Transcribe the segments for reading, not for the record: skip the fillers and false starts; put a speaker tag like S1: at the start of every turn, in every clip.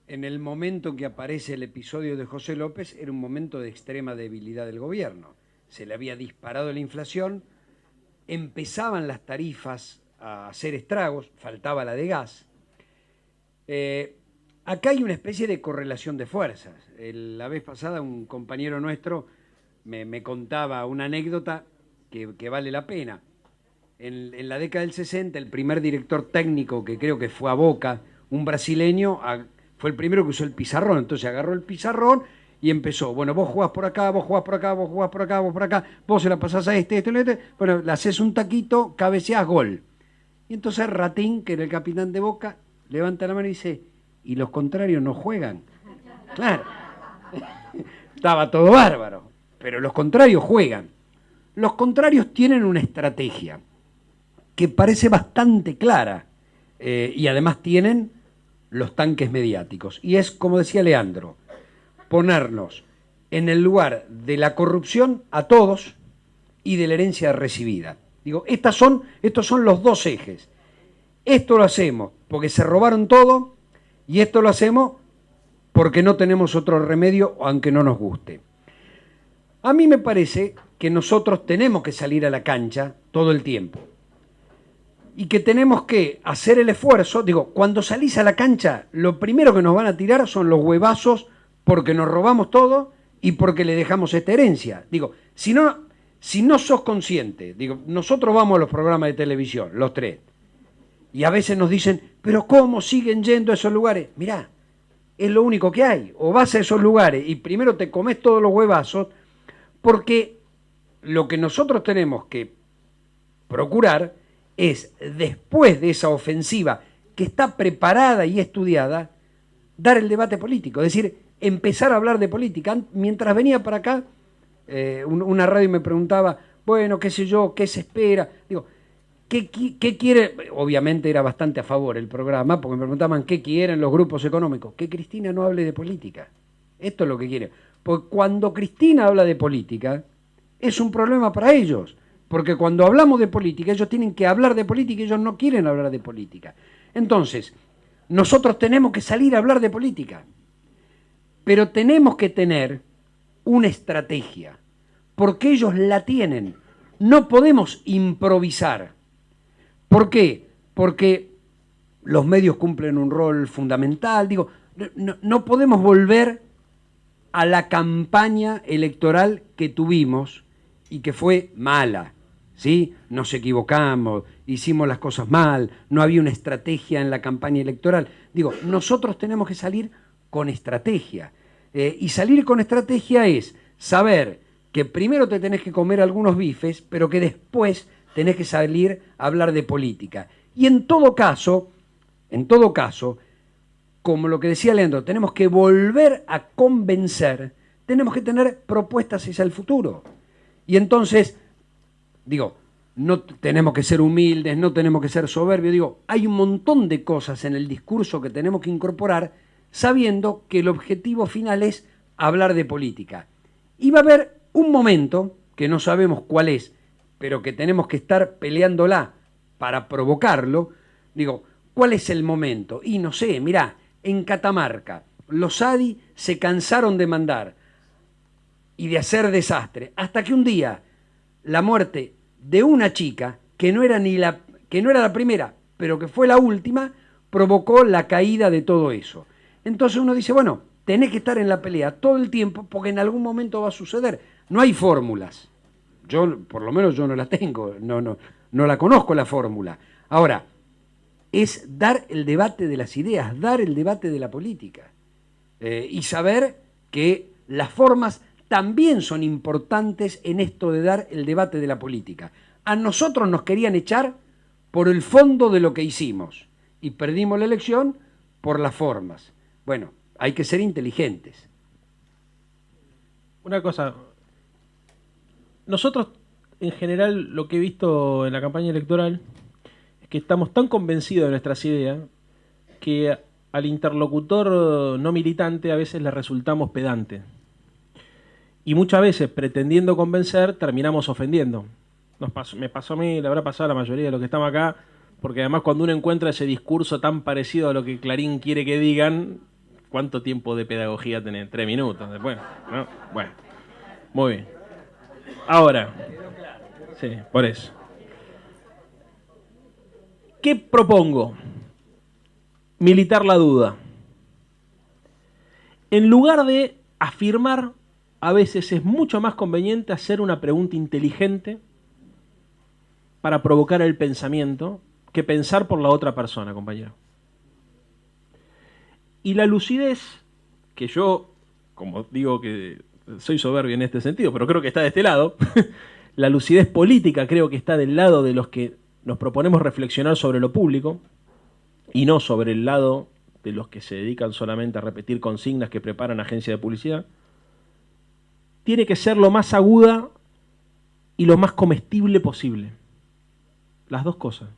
S1: en el momento que aparece el episodio de José López era un momento de extrema debilidad del gobierno. Se le había disparado la inflación, empezaban las tarifas a hacer estragos, faltaba la de gas. Acá hay una especie de correlación de fuerzas. La vez pasada un compañero nuestro me contaba una anécdota que vale la pena. En la década del 60, el primer director técnico que creo que fue a Boca, un brasileño, fue el primero que usó el pizarrón. Entonces agarró el pizarrón y empezó, bueno, vos jugás por acá, vos jugás por acá, vos jugás por acá, vos por acá, vos se la pasás a este, bueno, le haces un taquito, cabeceás, gol. Y entonces Ratín, que era el capitán de Boca, levanta la mano y dice, ¿y los contrarios no juegan? Claro, estaba todo bárbaro, pero los contrarios juegan. Los contrarios tienen una estrategia que parece bastante clara y además tienen los tanques mediáticos. Y es, como decía Leandro, ponernos en el lugar de la corrupción a todos y de la herencia recibida. Digo, estos son los dos ejes. Esto lo hacemos porque se robaron todo y esto lo hacemos porque no tenemos otro remedio, aunque no nos guste. A mí me parece que nosotros tenemos que salir a la cancha todo el tiempo y que tenemos que hacer el esfuerzo. Digo, cuando salís a la cancha, lo primero que nos van a tirar son los huevazos porque nos robamos todo y porque le dejamos esta herencia. Digo, si no sos consciente, digo, nosotros vamos a los programas de televisión, los tres, y a veces nos dicen, pero ¿cómo siguen yendo a esos lugares? Mirá, es lo único que hay. O vas a esos lugares y primero te comes todos los huevazos, porque lo que nosotros tenemos que procurar es, después de esa ofensiva que está preparada y estudiada, dar el debate político. Es decir, empezar a hablar de política. Mientras venía para acá, una radio me preguntaba, bueno, qué sé yo, qué se espera. Digo, ¿qué quiere? Obviamente era bastante a favor el programa, porque me preguntaban qué quieren los grupos económicos. Que Cristina no hable de política. Esto es lo que quiere. Porque cuando Cristina habla de política, es un problema para ellos. Porque cuando hablamos de política, ellos tienen que hablar de política y ellos no quieren hablar de política. Entonces, nosotros tenemos que salir a hablar de política. Pero tenemos que tener una estrategia. Porque ellos la tienen. No podemos improvisar. ¿Por qué? Porque los medios cumplen un rol fundamental. Digo, no podemos volver a la campaña electoral que tuvimos y que fue mala, ¿sí? Nos equivocamos, hicimos las cosas mal, no había una estrategia en la campaña electoral. Digo, nosotros tenemos que salir con estrategia. Y salir con estrategia es saber que primero te tenés que comer algunos bifes, pero que después tenés que salir a hablar de política. Y en todo caso, como lo que decía Leandro, tenemos que volver a convencer, tenemos que tener propuestas hacia el futuro. Y entonces, digo, no tenemos que ser humildes, no tenemos que ser soberbios, digo, hay un montón de cosas en el discurso que tenemos que incorporar sabiendo que el objetivo final es hablar de política. Y va a haber un momento, que no sabemos cuál es, pero que tenemos que estar peleándola para provocarlo. Digo, ¿cuál es el momento? Y no sé, mirá, en Catamarca, los ADI se cansaron de mandar y de hacer desastre, hasta que un día la muerte de una chica, que no era la primera, pero que fue la última, provocó la caída de todo eso. Entonces uno dice, bueno, tenés que estar en la pelea todo el tiempo porque en algún momento va a suceder. No hay fórmulas. Yo, por lo menos yo no la tengo, no la conozco la fórmula. Ahora, es dar el debate de las ideas, dar el debate de la política. Y saber que las formas también son importantes en esto de dar el debate de la política. A nosotros nos querían echar por el fondo de lo que hicimos y perdimos la elección por las formas. Bueno, hay que ser inteligentes.
S2: Una cosa, nosotros en general lo que he visto en la campaña electoral es que estamos tan convencidos de nuestras ideas que al interlocutor no militante a veces le resultamos pedantes. Y muchas veces, pretendiendo convencer, terminamos ofendiendo. Me pasó a mí, le habrá pasado a la mayoría de los que estamos acá, porque además cuando uno encuentra ese discurso tan parecido a lo que Clarín quiere que digan, ¿Cuánto tiempo de pedagogía tenés? 3 minutos después, ¿no? Bueno, muy bien. Ahora, sí, por eso. ¿Qué propongo? Militar la duda. En lugar de afirmar, a veces es mucho más conveniente hacer una pregunta inteligente para provocar el pensamiento que pensar por la otra persona, compañero. Y la lucidez, que yo, como digo que soy soberbio en este sentido, pero creo que está de este lado, la lucidez política creo que está del lado de los que nos proponemos reflexionar sobre lo público y no sobre el lado de los que se dedican solamente a repetir consignas que preparan agencias de publicidad, tiene que ser lo más aguda y lo más comestible posible. Las dos cosas.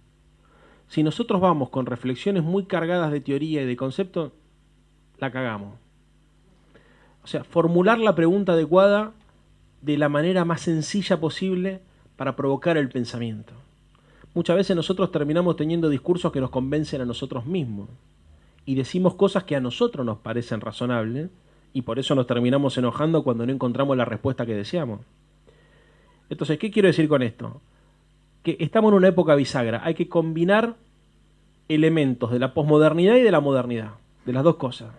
S2: Si nosotros vamos con reflexiones muy cargadas de teoría y de concepto, la cagamos. O sea, formular la pregunta adecuada de la manera más sencilla posible para provocar el pensamiento. Muchas veces nosotros terminamos teniendo discursos que nos convencen a nosotros mismos y decimos cosas que a nosotros nos parecen razonables y por eso nos terminamos enojando cuando no encontramos la respuesta que deseamos. Entonces, ¿qué quiero decir con esto? Que estamos en una época bisagra. Hay que combinar elementos de la posmodernidad y de la modernidad, de las dos cosas.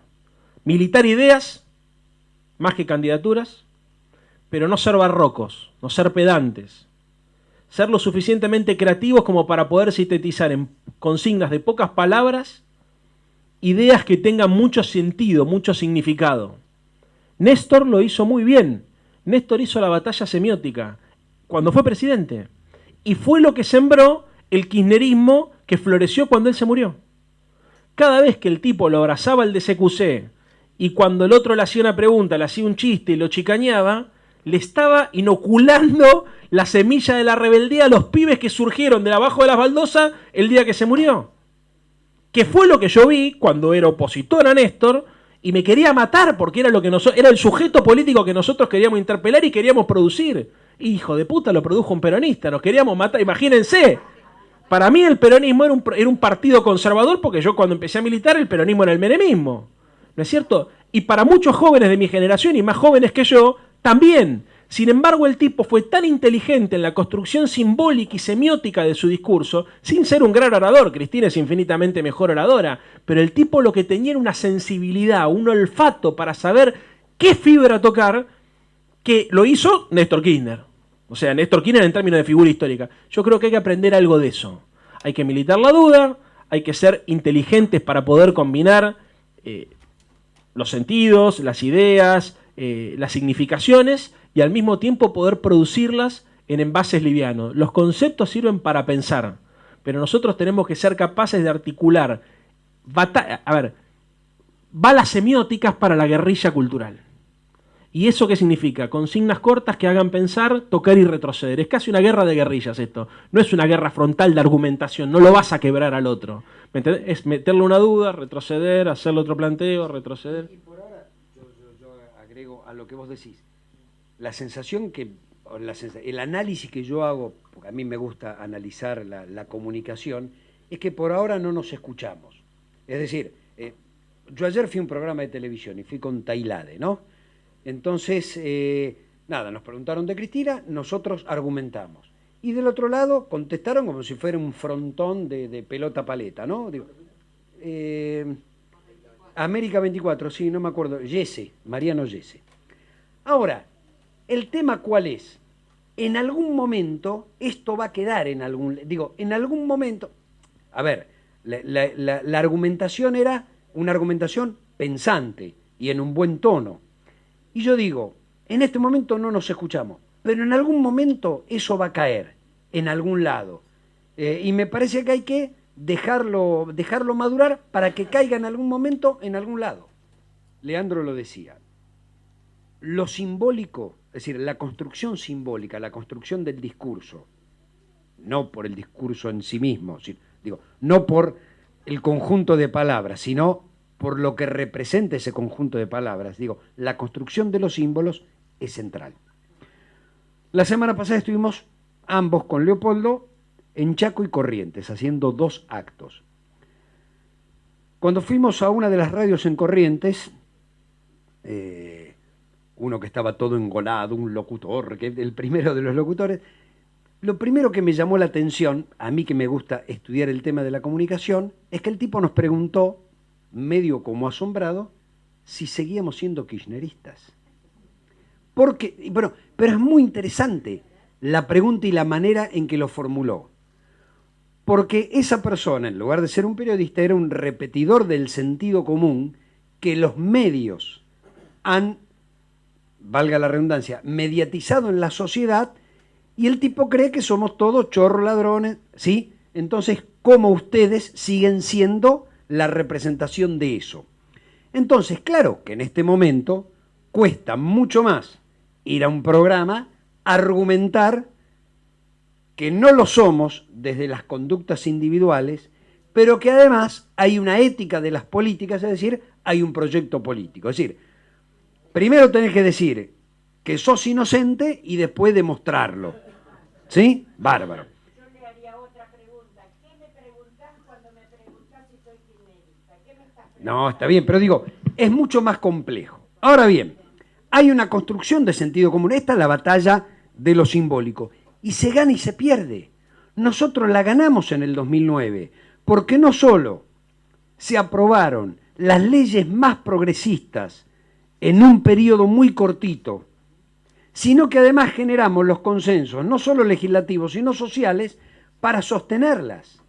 S2: Militar ideas, más que candidaturas, pero no ser barrocos, no ser pedantes. Ser lo suficientemente creativos como para poder sintetizar en consignas de pocas palabras ideas que tengan mucho sentido, mucho significado. Néstor lo hizo muy bien. Néstor hizo la batalla semiótica cuando fue presidente. Y fue lo que sembró el kirchnerismo que floreció cuando él se murió. Cada vez que el tipo lo abrazaba el DCQC y cuando el otro le hacía una pregunta, le hacía un chiste y lo chicañaba, le estaba inoculando la semilla de la rebeldía a los pibes que surgieron de abajo de las baldosas el día que se murió. Que fue lo que yo vi cuando era opositor a Néstor y me quería matar porque era, era el sujeto político que nosotros queríamos interpelar y queríamos producir. Hijo de puta, lo produjo un peronista, nos queríamos matar, imagínense. Para mí el peronismo era un partido conservador porque yo cuando empecé a militar el peronismo era el menemismo, ¿no es cierto? Y para muchos jóvenes de mi generación y más jóvenes que yo, también. Sin embargo, el tipo fue tan inteligente en la construcción simbólica y semiótica de su discurso, sin ser un gran orador, Cristina es infinitamente mejor oradora, pero el tipo lo que tenía era una sensibilidad, un olfato para saber qué fibra tocar, que lo hizo Néstor Kirchner. O sea, Néstor Kirchner en términos de figura histórica. Yo creo que hay que aprender algo de eso. Hay que militar la duda, hay que ser inteligentes para poder combinar los sentidos, las ideas, las significaciones y al mismo tiempo poder producirlas en envases livianos. Los conceptos sirven para pensar, pero nosotros tenemos que ser capaces de articular balas semióticas para la guerrilla cultural. ¿Y eso qué significa? Consignas cortas que hagan pensar, tocar y retroceder. Es casi una guerra de guerrillas esto. No es una guerra frontal de argumentación, no lo vas a quebrar al otro. ¿Me entendés? Es meterle una duda, retroceder, hacerle otro planteo, retroceder.
S1: Y por ahora, yo agrego a lo que vos decís, la sensación que, el análisis que yo hago, porque a mí me gusta analizar la comunicación, es que por ahora no nos escuchamos. Es decir, yo ayer fui a un programa de televisión y fui con Tailade, ¿no? Entonces, nos preguntaron de Cristina, nosotros argumentamos. Y del otro lado contestaron como si fuera un frontón de pelota paleta, ¿no? Digo, América 24, sí, no me acuerdo, Mariano Yese. Ahora, ¿el tema cuál es? En algún momento esto va a quedar en algún momento. A ver, la argumentación era una argumentación pensante y en un buen tono. Y yo digo, en este momento no nos escuchamos, pero en algún momento eso va a caer, en algún lado. Y me parece que hay que dejarlo madurar para que caiga en algún momento en algún lado. Leandro lo decía. Lo simbólico, es decir, la construcción simbólica, la construcción del discurso, no por el discurso en sí mismo, no por el conjunto de palabras, sino por lo que representa ese conjunto de palabras. La construcción de los símbolos es central. La semana pasada estuvimos ambos con Leopoldo en Chaco y Corrientes, haciendo 2 actos. Cuando fuimos a una de las radios en Corrientes, uno que estaba todo engolado, un locutor, que el primero de los locutores, lo primero que me llamó la atención, a mí que me gusta estudiar el tema de la comunicación, es que el tipo nos preguntó, medio como asombrado, si seguíamos siendo kirchneristas. Porque, bueno, pero es muy interesante la pregunta y la manera en que lo formuló. Porque esa persona, en lugar de ser un periodista, era un repetidor del sentido común que los medios han, valga la redundancia, mediatizado en la sociedad, y el tipo cree que somos todos chorros ladrones, ¿sí? Entonces, ¿cómo ustedes siguen siendo la representación de eso? Entonces, claro que en este momento cuesta mucho más ir a un programa, argumentar que no lo somos desde las conductas individuales, pero que además hay una ética de las políticas, es decir, hay un proyecto político. Es decir, primero tenés que decir que sos inocente y después demostrarlo. ¿Sí? Bárbaro.
S3: Yo le haría otra pregunta. ¿Qué me preguntás cuando me preguntás si soy kirchnerista? ¿Qué me estás preguntando?
S1: No, está bien, pero digo, es mucho más complejo. Ahora bien, hay una construcción de sentido común. Esta es la batalla de lo simbólico. Y se gana y se pierde. Nosotros la ganamos en el 2009, porque no solo se aprobaron las leyes más progresistas en un periodo muy cortito, sino que además generamos los consensos, no solo legislativos, sino sociales, para sostenerlas.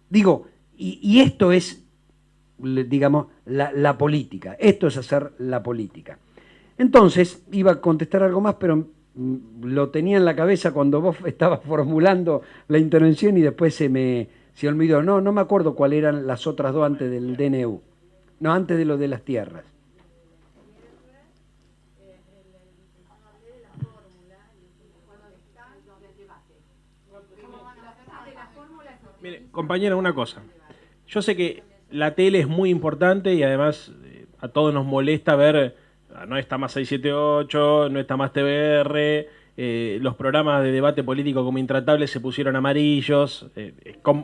S1: Digo, y esto es, digamos, la política, esto es hacer la política. Entonces, iba a contestar algo más, pero lo tenía en la cabeza cuando vos estabas formulando la intervención y después se olvidó. No me acuerdo cuáles eran las otras dos antes del DNU. No, antes de lo de las tierras.
S2: Mire, compañero, una cosa. Yo sé que la tele es muy importante y además a todos nos molesta ver, no está más 678, no está más TVR, los programas de debate político como Intratables se pusieron amarillos,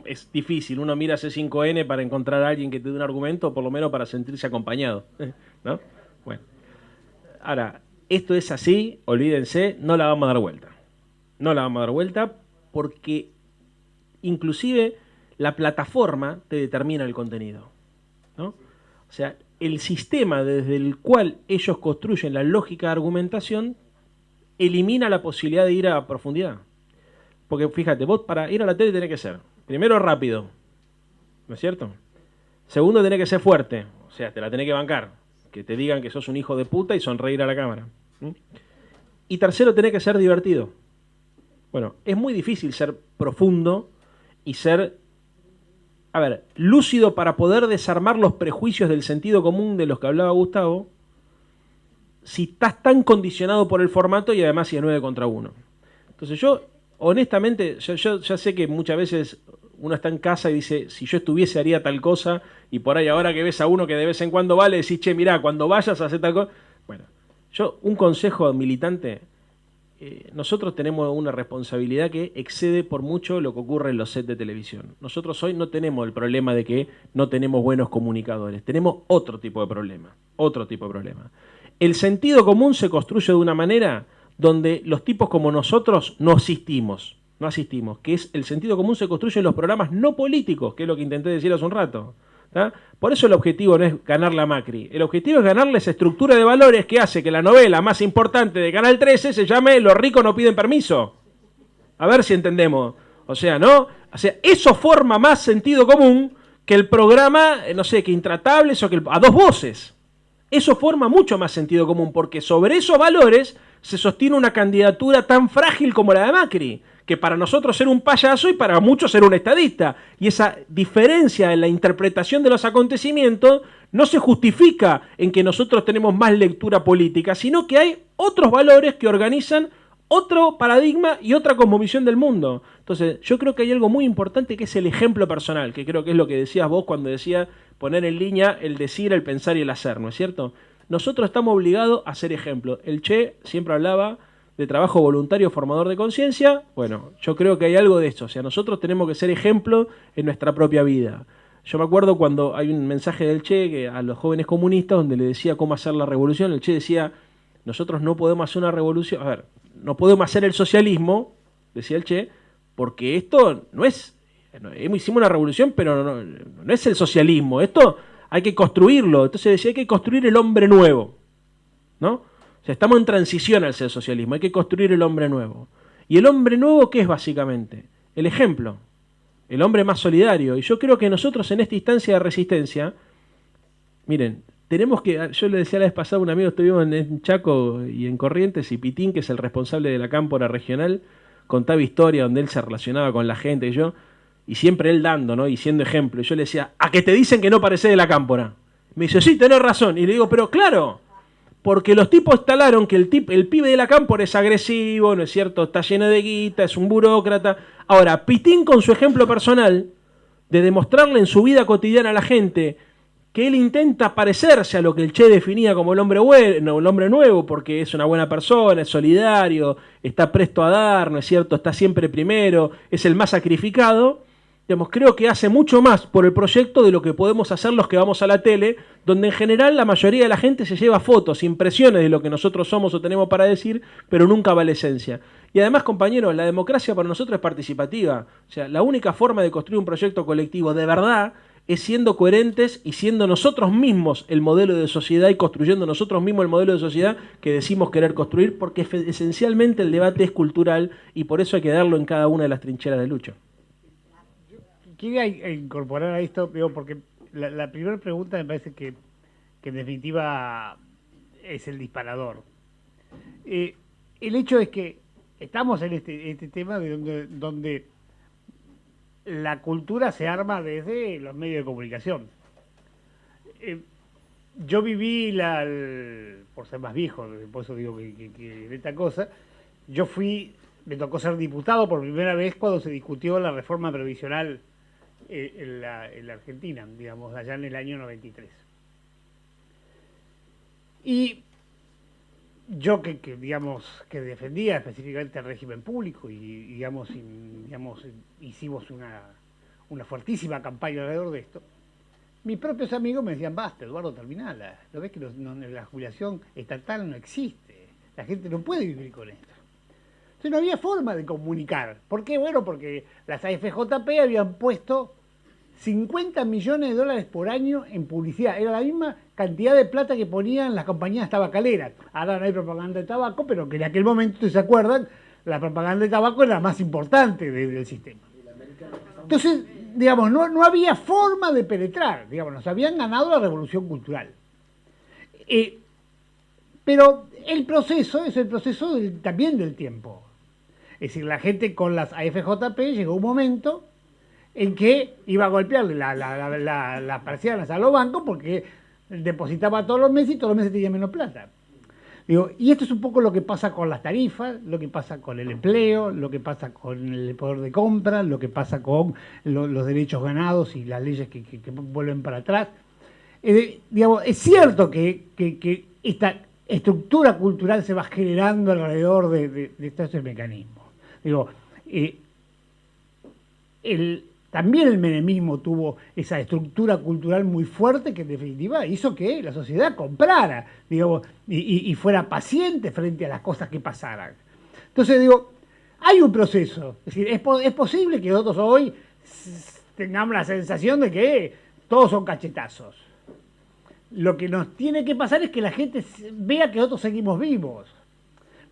S2: es difícil, uno mira C5N para encontrar a alguien que te dé un argumento, por lo menos para sentirse acompañado, ¿no? Bueno, ahora, esto es así, olvídense, no la vamos a dar vuelta. No la vamos a dar vuelta porque inclusive la plataforma te determina el contenido, ¿no? O sea, el sistema desde el cual ellos construyen la lógica de argumentación elimina la posibilidad de ir a profundidad. Porque fíjate, vos para ir a la tele tenés que ser, primero, rápido, ¿no es cierto? Segundo, tenés que ser fuerte, o sea, te la tenés que bancar, que te digan que sos un hijo de puta y sonreír a la cámara. Y tercero, tenés que ser divertido. Bueno, es muy difícil ser profundo y ser, lúcido para poder desarmar los prejuicios del sentido común de los que hablaba Gustavo, si estás tan condicionado por el formato y además si es 9 contra 1. Entonces yo, honestamente, yo ya sé que muchas veces uno está en casa y dice, si yo estuviese haría tal cosa, y por ahí ahora que ves a uno que de vez en cuando va, le decís, che, mirá, cuando vayas a hacer tal cosa. Bueno, yo, un consejo militante, nosotros tenemos una responsabilidad que excede por mucho lo que ocurre en los sets de televisión. Nosotros hoy no tenemos el problema de que no tenemos buenos comunicadores, tenemos otro tipo de problema, El sentido común se construye de una manera donde los tipos como nosotros no asistimos, que es el sentido común se construye en los programas no políticos, que es lo que intenté decir hace un rato. ¿Tá? Por eso el objetivo no es ganarle a Macri, el objetivo es ganarle esa estructura de valores que hace que la novela más importante de Canal 13 se llame Los ricos no piden permiso. A ver si entendemos. O sea, ¿no? O sea, eso forma más sentido común que el programa, no sé, que Intratables o que a dos voces. Eso forma mucho más sentido común, porque sobre esos valores se sostiene una candidatura tan frágil como la de Macri, que para nosotros era un payaso y para muchos era un estadista. Y esa diferencia en la interpretación de los acontecimientos no se justifica en que nosotros tenemos más lectura política, sino que hay otros valores que organizan otro paradigma y otra cosmovisión del mundo. Entonces, yo creo que hay algo muy importante que es el ejemplo personal, que creo que es lo que decías vos cuando decías poner en línea el decir, el pensar y el hacer, ¿no es cierto? Nosotros estamos obligados a ser ejemplo. El Che siempre hablaba de trabajo voluntario formador de conciencia. Bueno, yo creo que hay algo de esto. O sea, nosotros tenemos que ser ejemplo en nuestra propia vida. Yo me acuerdo cuando hay un mensaje del Che a los jóvenes comunistas donde le decía cómo hacer la revolución. El Che decía, nosotros no podemos hacer una revolución, a ver, no podemos hacer el socialismo, decía el Che, porque esto no es, hicimos una revolución, pero no es el socialismo, esto hay que construirlo. Entonces decía, hay que construir el hombre nuevo, ¿no? O sea, estamos en transición hacia el socialismo, hay que construir el hombre nuevo. ¿Y el hombre nuevo qué es básicamente? El ejemplo, el hombre más solidario. Y yo creo que nosotros en esta instancia de resistencia, miren, tenemos que, yo le decía la vez pasada a un amigo, estuvimos en Chaco y en Corrientes, y Pitín, que es el responsable de la cámpora regional, contaba historia donde él se relacionaba con la gente y siempre él dando, ¿no? Y siendo ejemplo. Y yo le decía, ¿a que te dicen que no parecés de la cámpora? Me dice, sí, tenés razón. Y le digo, pero claro, porque los tipos instalaron que el pibe de la cámpora es agresivo, ¿no es cierto? Está lleno de guita, es un burócrata. Ahora, Pitín con su ejemplo personal, de demostrarle en su vida cotidiana a la gente que él intenta parecerse a lo que el Che definía como el hombre bueno, el hombre nuevo, porque es una buena persona, es solidario, está presto a dar, ¿no es cierto? Está siempre primero, es el más sacrificado. Digamos, creo que hace mucho más por el proyecto de lo que podemos hacer los que vamos a la tele, donde en general la mayoría de la gente se lleva fotos, impresiones de lo que nosotros somos o tenemos para decir, pero nunca va la esencia. Y además, compañeros, la democracia para nosotros es participativa. O sea, la única forma de construir un proyecto colectivo de verdad es siendo coherentes y siendo nosotros mismos el modelo de sociedad y construyendo nosotros mismos el modelo de sociedad que decimos querer construir, porque esencialmente el debate es cultural y por eso hay que darlo en cada una de las trincheras de lucha.
S4: Quería incorporar a esto, digo, porque la primera pregunta me parece que en definitiva es el disparador. El hecho es que estamos en este tema donde la cultura se arma desde los medios de comunicación. Yo viví, por ser más viejo, por eso digo que esta cosa, me tocó ser diputado por primera vez cuando se discutió la reforma previsional en la Argentina, digamos, allá en el año 93. Y yo digamos, que defendía específicamente el régimen público y digamos hicimos una fuertísima campaña alrededor de esto, mis propios amigos me decían, basta, Eduardo, terminala. ¿Lo ves que la jubilación estatal no existe? La gente no puede vivir con esto. Entonces no había forma de comunicar. ¿Por qué? Bueno, porque las AFJP habían puesto 50 millones de dólares por año en publicidad. Era la misma cantidad de plata que ponían las compañías tabacaleras. Ahora no hay propaganda de tabaco, pero que en aquel momento, ¿ustedes se acuerdan? La propaganda de tabaco era la más importante del sistema. Entonces, digamos, no había forma de penetrar. Digamos, nos habían ganado la revolución cultural. Pero el proceso es el proceso también del tiempo. Es decir, la gente con las AFJP llegó un momento en que iba a golpearle las persianas a los bancos porque depositaba todos los meses y todos los meses tenía menos plata. Digo, y esto es un poco lo que pasa con las tarifas, lo que pasa con el empleo, lo que pasa con el poder de compra, lo que pasa con los derechos ganados y las leyes que vuelven para atrás. Digamos, es cierto que esta estructura cultural se va generando alrededor de estos mecanismos. Digo, también el menemismo tuvo esa estructura cultural muy fuerte que en definitiva hizo que la sociedad comprara, digamos, y fuera paciente frente a las cosas que pasaran. Entonces digo, hay un proceso. Es decir, es posible que nosotros hoy tengamos la sensación de que todos son cachetazos. Lo que nos tiene que pasar es que la gente vea que nosotros seguimos vivos.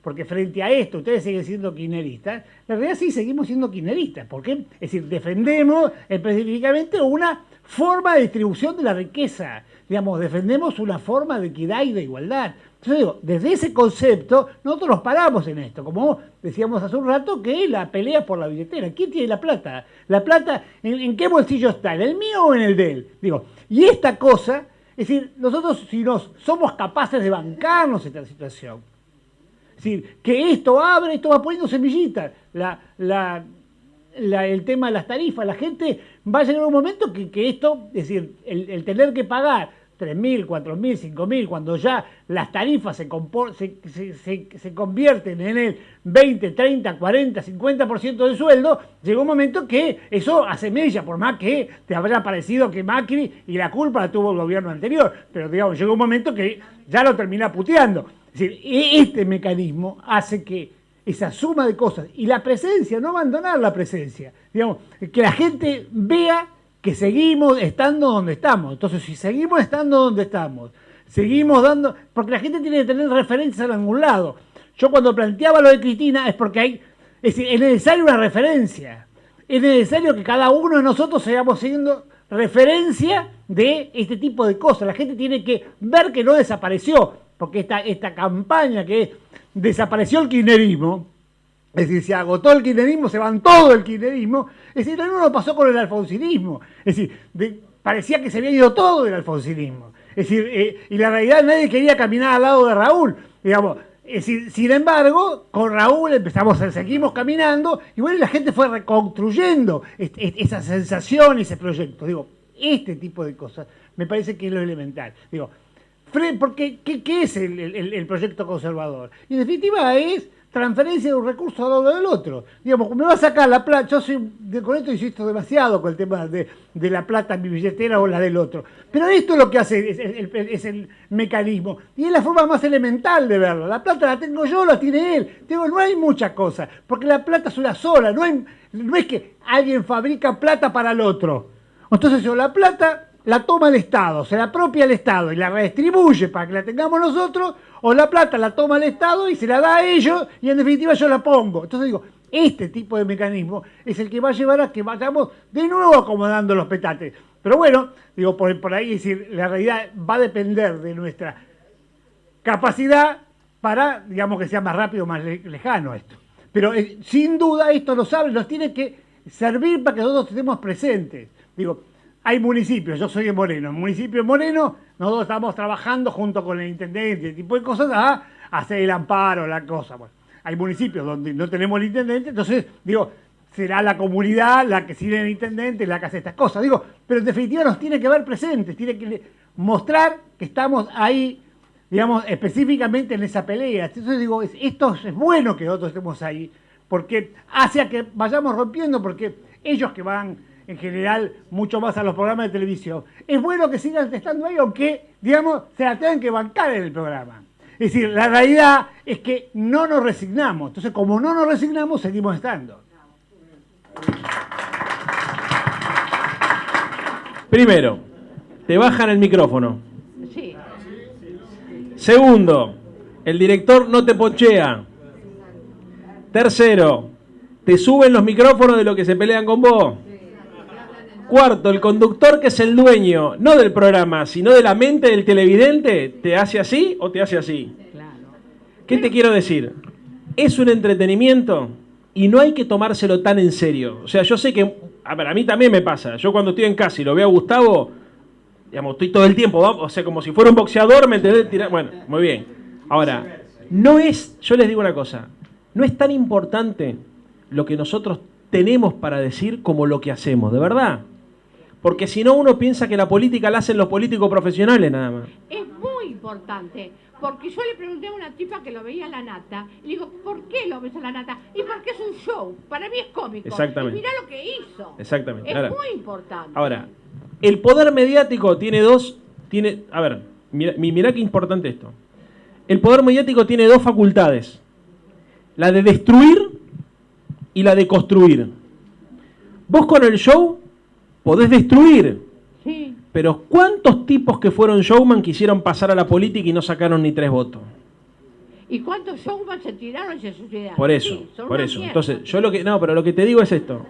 S4: Porque frente a esto, ustedes siguen siendo kirchneristas, en realidad sí seguimos siendo kirchneristas. ¿Por qué? Es decir, defendemos específicamente una forma de distribución de la riqueza. Digamos, defendemos una forma de equidad y de igualdad. Entonces digo, desde ese concepto, nosotros nos paramos en esto. Como decíamos hace un rato, que la pelea por la billetera. ¿Quién tiene la plata? ¿La plata en qué bolsillo está? ¿En el mío o en el de él? Digo, y esta cosa, es decir, nosotros si somos capaces de bancarnos esta situación, es decir, que esto va poniendo semillitas, el tema de las tarifas, la gente va a llegar un momento que esto, es decir, el tener que pagar 3.000, 4.000, 5.000, cuando ya las tarifas se convierten en el 20, 30, 40, 50% del sueldo, llegó un momento que eso hace mella, por más que te habrá parecido que Macri y la culpa la tuvo el gobierno anterior, pero digamos, llegó un momento que ya lo termina puteando. Es decir, este mecanismo hace que esa suma de cosas y la presencia, no abandonar la presencia, digamos, que la gente vea que seguimos estando donde estamos. Entonces, si seguimos estando donde estamos, seguimos dando, porque la gente tiene que tener referencias en algún lado. Yo cuando planteaba lo de Cristina es porque es decir, es necesaria una referencia, es necesario que cada uno de nosotros sigamos siendo referencia de este tipo de cosas. La gente tiene que ver que no desapareció, porque esta campaña que desapareció el kirchnerismo, es decir, se agotó el kirchnerismo, se van todo el kirchnerismo, es decir, lo mismo lo pasó con el alfonsinismo, es decir, parecía que se había ido todo del alfonsinismo, es decir, y la realidad nadie quería caminar al lado de Raúl, digamos, es decir, sin embargo, con Raúl seguimos caminando, y bueno, la gente fue reconstruyendo esa sensación, ese proyecto, digo, este tipo de cosas me parece que es lo elemental, digo, porque ¿qué es el proyecto conservador? Y en definitiva es transferencia de un recurso al lado del otro. Digamos, me va a sacar la plata, con esto insisto demasiado con el tema de la plata en mi billetera o la del otro. Pero esto es lo que hace, es el mecanismo. Y es la forma más elemental de verlo. La plata la tengo yo, la tiene él. Digo, no hay muchas cosas, porque la plata es una sola. No es que alguien fabrica plata para el otro. Entonces, la plata la toma el Estado, se la apropia el Estado y la redistribuye para que la tengamos nosotros, o la plata la toma el Estado y se la da a ellos y en definitiva yo la pongo. Entonces digo, este tipo de mecanismo es el que va a llevar a que vayamos de nuevo acomodando los petates. Pero bueno, digo, por ahí es decir, la realidad va a depender de nuestra capacidad para, digamos, que sea más rápido, más lejano esto. Pero sin duda esto nos tiene que servir para que nosotros estemos presentes. Digo, hay municipios, yo soy de Moreno, en el municipio de Moreno nosotros estamos trabajando junto con el intendente, este tipo de cosas, a hacer el amparo, la cosa. Bueno, hay municipios donde no tenemos el intendente, entonces, digo, será la comunidad la que sigue el intendente, la que hace estas cosas. Digo, pero en definitiva nos tiene que ver presentes, tiene que mostrar que estamos ahí, digamos, específicamente en esa pelea. Entonces digo, esto es bueno que nosotros estemos ahí, porque hace a que vayamos rompiendo, porque ellos que van en general mucho más a los programas de televisión, es bueno que sigan estando ahí, aunque, digamos, se la tengan que bancar en el programa. Es decir, la realidad es que no nos resignamos. Entonces, como no nos resignamos, seguimos estando.
S2: Primero, te bajan el micrófono.
S3: Sí.
S2: Segundo, el director no te ponchea. Tercero, te suben los micrófonos de los que se pelean con vos. Cuarto, el conductor, que es el dueño, no del programa, sino de la mente del televidente, ¿te hace así o te hace así? ¿Qué te quiero decir? Es un entretenimiento y no hay que tomárselo tan en serio. O sea, yo sé que, a mí también me pasa. Yo cuando estoy en casa y lo veo a Gustavo, digamos, estoy todo el tiempo, o sea, como si fuera un boxeador, ¿me entendés? Bueno, muy bien. Ahora, yo les digo una cosa, no es tan importante lo que nosotros tenemos para decir como lo que hacemos, de verdad. Porque si no, uno piensa que la política la hacen los políticos profesionales nada más.
S3: Es muy importante, porque yo le pregunté a una tipa que lo veía a La Nata, y le digo, ¿por qué lo ves a La Nata? Y porque es un show, para mí es cómico.
S2: Exactamente.
S3: Y mirá lo que hizo.
S2: Exactamente.
S3: Es
S2: Ahora,
S3: muy importante.
S2: Ahora, el poder mediático a ver, mirá qué importante esto. El poder mediático tiene dos facultades, la de destruir y la de construir. Vos con el show podés destruir,
S3: Sí.
S2: pero ¿cuántos tipos que fueron showman quisieron pasar a la política y no sacaron ni 3 votos?
S3: ¿Y cuántos showman se tiraron y se suicidaron?
S2: Por eso,
S3: Sí, son
S2: por
S3: una
S2: eso.
S3: mierda.
S2: Entonces, pero lo que te digo es esto.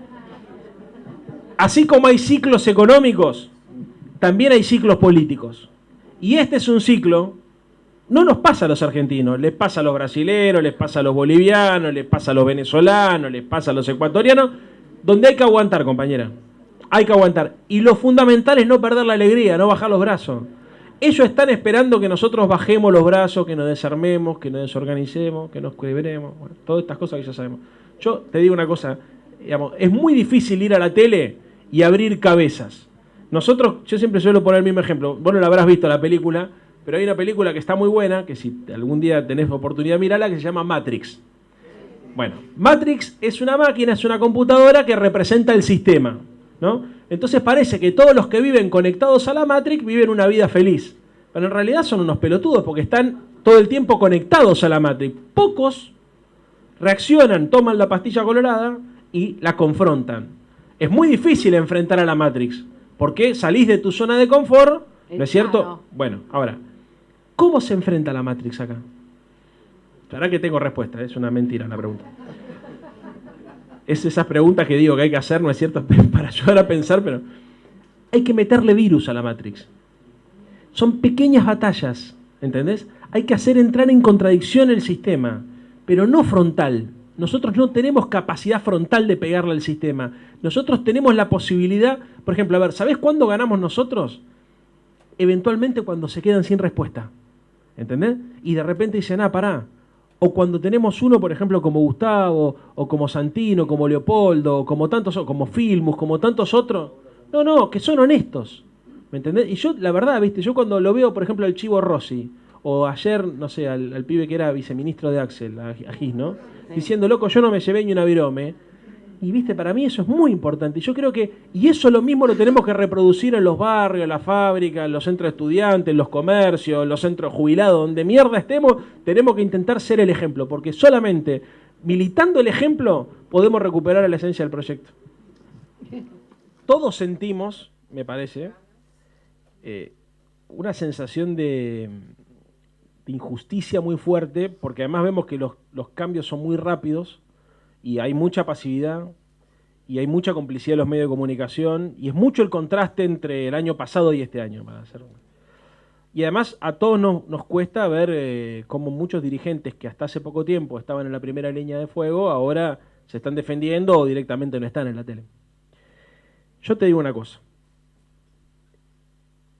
S2: Así como hay ciclos económicos, también hay ciclos políticos. Y este es un ciclo, no nos pasa a los argentinos, les pasa a los brasileños, les pasa a los bolivianos, les pasa a los venezolanos, les pasa a los ecuatorianos, donde hay que aguantar, compañera. Hay que aguantar. Y lo fundamental es no perder la alegría, no bajar los brazos. Ellos están esperando que nosotros bajemos los brazos, que nos desarmemos, que nos desorganicemos, que nos quebremos. Bueno, todas estas cosas que ya sabemos. Yo te digo una cosa, digamos, es muy difícil ir a la tele y abrir cabezas. Nosotros, yo siempre suelo poner el mismo ejemplo. Vos no la habrás visto la película, pero hay una película que está muy buena, que si algún día tenés oportunidad, mirala, que se llama Matrix. Bueno, Matrix es una máquina, es una computadora que representa el sistema, ¿no? Entonces parece que todos los que viven conectados a la Matrix viven una vida feliz. Pero en realidad son unos pelotudos porque están todo el tiempo conectados a la Matrix. Pocos reaccionan, toman la pastilla colorada y la confrontan. Es muy difícil enfrentar a la Matrix porque salís de tu zona de confort, ¿no es cierto?
S3: Claro.
S2: Bueno, ahora, ¿cómo se enfrenta a la Matrix acá? La verdad que tengo respuesta, es una mentira la pregunta. Es esas preguntas que digo que hay que hacer, ¿no es cierto? Para ayudar a pensar, pero hay que meterle virus a la Matrix. Son pequeñas batallas, ¿entendés? Hay que hacer entrar en contradicción el sistema, pero no frontal. Nosotros no tenemos capacidad frontal de pegarle al sistema. Nosotros tenemos la posibilidad, por ejemplo, a ver, ¿sabés cuándo ganamos nosotros? Eventualmente cuando se quedan sin respuesta, ¿entendés? Y de repente dicen, pará. O cuando tenemos uno, por ejemplo, como Gustavo, o como Santino, como Leopoldo, o como tantos, como Filmus, como tantos otros. No, que son honestos. ¿Me entendés? Y yo, la verdad, viste, yo cuando lo veo, por ejemplo, al Chivo Rossi, o ayer, no sé, al pibe que era viceministro de Axel, a Gis, ¿no? Sí. Diciendo, loco, yo no me llevé ni una virome. Y viste, para mí eso es muy importante. Yo creo que, y eso lo mismo lo tenemos que reproducir en los barrios, en las fábricas, en los centros de estudiantes, en los comercios, en los centros jubilados, donde mierda estemos, tenemos que intentar ser el ejemplo, porque solamente militando el ejemplo podemos recuperar la esencia del proyecto. Todos sentimos, me parece, una sensación de injusticia muy fuerte, porque además vemos que los cambios son muy rápidos y hay mucha pasividad y hay mucha complicidad de los medios de comunicación y es mucho el contraste entre el año pasado y este año, para hacerlo. Y además a todos nos cuesta ver cómo muchos dirigentes que hasta hace poco tiempo estaban en la primera línea de fuego ahora se están defendiendo o directamente no están en la tele. Yo te digo una cosa.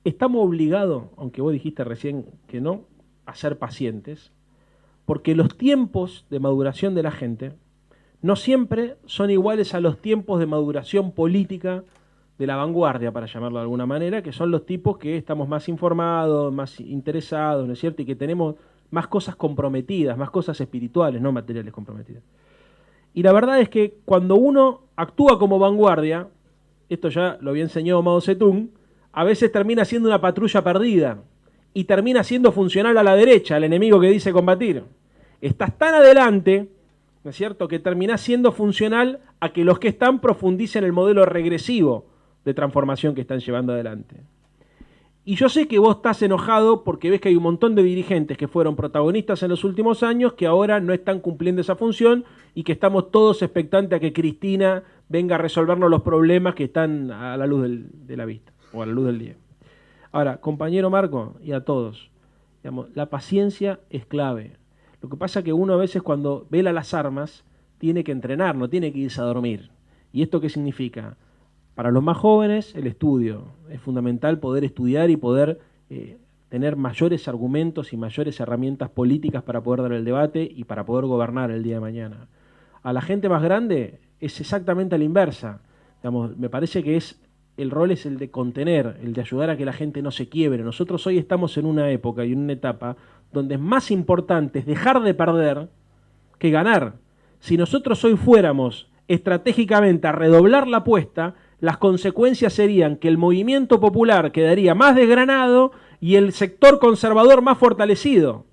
S2: Estamos obligados, aunque vos dijiste recién que no, a ser pacientes, porque los tiempos de maduración de la gente no siempre son iguales a los tiempos de maduración política de la vanguardia, para llamarlo de alguna manera, que son los tipos que estamos más informados, más interesados, ¿no es cierto? Y que tenemos más cosas comprometidas, más cosas espirituales, no materiales comprometidas. Y la verdad es que cuando uno actúa como vanguardia, esto ya lo había enseñado Mao Zedong, a veces termina siendo una patrulla perdida y termina siendo funcional a la derecha, al enemigo que dice combatir. Estás tan adelante, ¿no es cierto?, que terminás siendo funcional a que los que están profundicen el modelo regresivo de transformación que están llevando adelante. Y yo sé que vos estás enojado porque ves que hay un montón de dirigentes que fueron protagonistas en los últimos años que ahora no están cumpliendo esa función y que estamos todos expectantes a que Cristina venga a resolvernos los problemas que están a la luz de la vista o a la luz del día. Ahora, compañero Marco y a todos, digamos, la paciencia es clave. Lo que pasa es que uno a veces cuando vela las armas tiene que entrenar, no tiene que irse a dormir. ¿Y esto qué significa? Para los más jóvenes, el estudio. Es fundamental poder estudiar y poder tener mayores argumentos y mayores herramientas políticas para poder dar el debate y para poder gobernar el día de mañana. A la gente más grande es exactamente a la inversa. Digamos, me parece que el rol es el de contener, el de ayudar a que la gente no se quiebre. Nosotros hoy estamos en una época y en una etapa donde es más importante dejar de perder que ganar. Si nosotros hoy fuéramos estratégicamente a redoblar la apuesta, las consecuencias serían que el movimiento popular quedaría más desgranado y el sector conservador más fortalecido.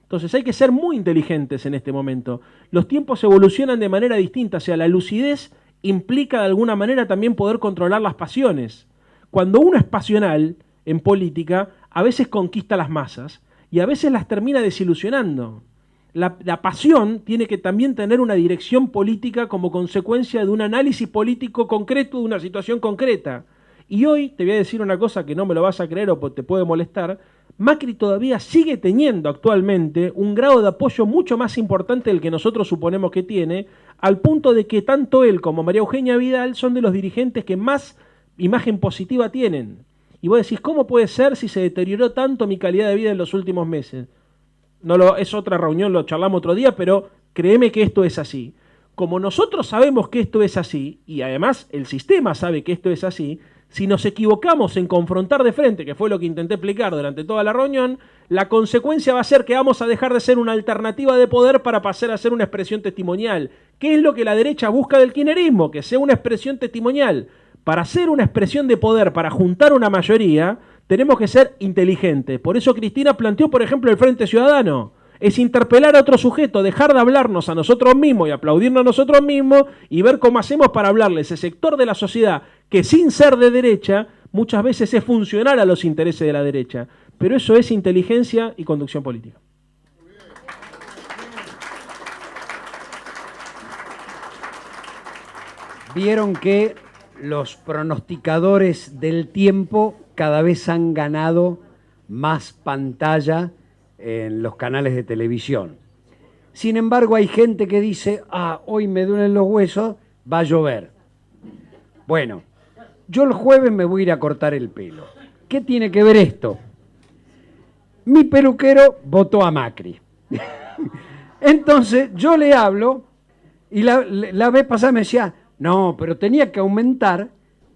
S2: Entonces hay que ser muy inteligentes en este momento. Los tiempos evolucionan de manera distinta, o sea, la lucidez implica de alguna manera también poder controlar las pasiones. Cuando uno es pasional en política, a veces conquista las masas y a veces las termina desilusionando. La pasión tiene que también tener una dirección política como consecuencia de un análisis político concreto de una situación concreta. Y hoy te voy a decir una cosa que no me lo vas a creer o te puede molestar. Macri todavía sigue teniendo actualmente un grado de apoyo mucho más importante del que nosotros suponemos que tiene, al punto de que tanto él como María Eugenia Vidal son de los dirigentes que más imagen positiva tienen. Y vos decís, ¿cómo puede ser si se deterioró tanto mi calidad de vida en los últimos meses? Es otra reunión, lo charlamos otro día, pero créeme que esto es así. Como nosotros sabemos que esto es así, y además el sistema sabe que esto es así, Si nos equivocamos en confrontar de frente, que fue lo que intenté explicar durante toda la reunión, la consecuencia va a ser que vamos a dejar de ser una alternativa de poder para pasar a ser una expresión testimonial. ¿Qué es lo que la derecha busca del kirchnerismo? Que sea una expresión testimonial. Para ser una expresión de poder, para juntar una mayoría, tenemos que ser inteligentes. Por eso Cristina planteó, por ejemplo, el Frente Ciudadano. Es interpelar a otro sujeto, dejar de hablarnos a nosotros mismos y aplaudirnos a nosotros mismos y ver cómo hacemos para hablarle a ese sector de la sociedad que sin ser de derecha muchas veces es funcional a los intereses de la derecha. Pero eso es inteligencia y conducción política.
S1: Vieron que los pronosticadores del tiempo cada vez han ganado más pantalla en los canales de televisión. Sin embargo, hay gente que dice, hoy me duelen los huesos, va a llover. Bueno, yo el jueves me voy a ir a cortar el pelo. ¿Qué tiene que ver esto? Mi peluquero votó a Macri. Entonces yo le hablo y la vez pasada me decía, no, pero tenía que aumentar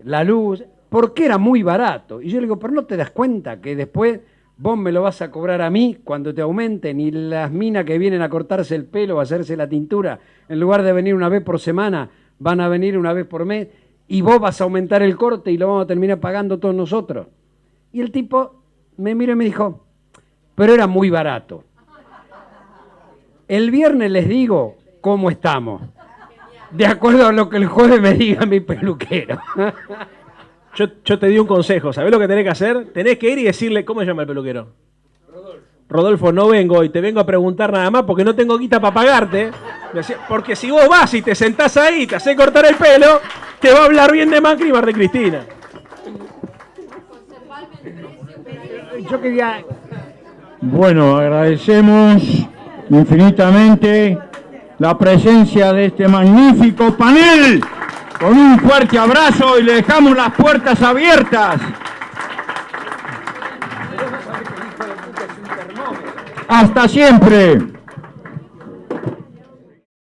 S1: la luz porque era muy barato. Y yo le digo, pero ¿no te das cuenta que después vos me lo vas a cobrar a mí cuando te aumenten y las minas que vienen a cortarse el pelo, a hacerse la tintura, en lugar de venir una vez por semana, van a venir una vez por mes y vos vas a aumentar el corte y lo vamos a terminar pagando todos nosotros? Y el tipo me miró y me dijo, pero era muy barato. El viernes les digo cómo estamos, de acuerdo a lo que el jueves me diga mi peluquero.
S2: Yo te di un consejo, ¿sabés lo que tenés que hacer? Tenés que ir y decirle, ¿cómo se llama el peluquero? Rodolfo, no vengo y te vengo a preguntar nada más porque no tengo guita para pagarte. Porque si vos vas y te sentás ahí y te hacés cortar el pelo, te va a hablar bien de Macri y más de Cristina.
S4: Yo quería...
S5: Bueno, agradecemos infinitamente la presencia de este magnífico panel. Con un fuerte abrazo y le dejamos las puertas abiertas. Hasta siempre.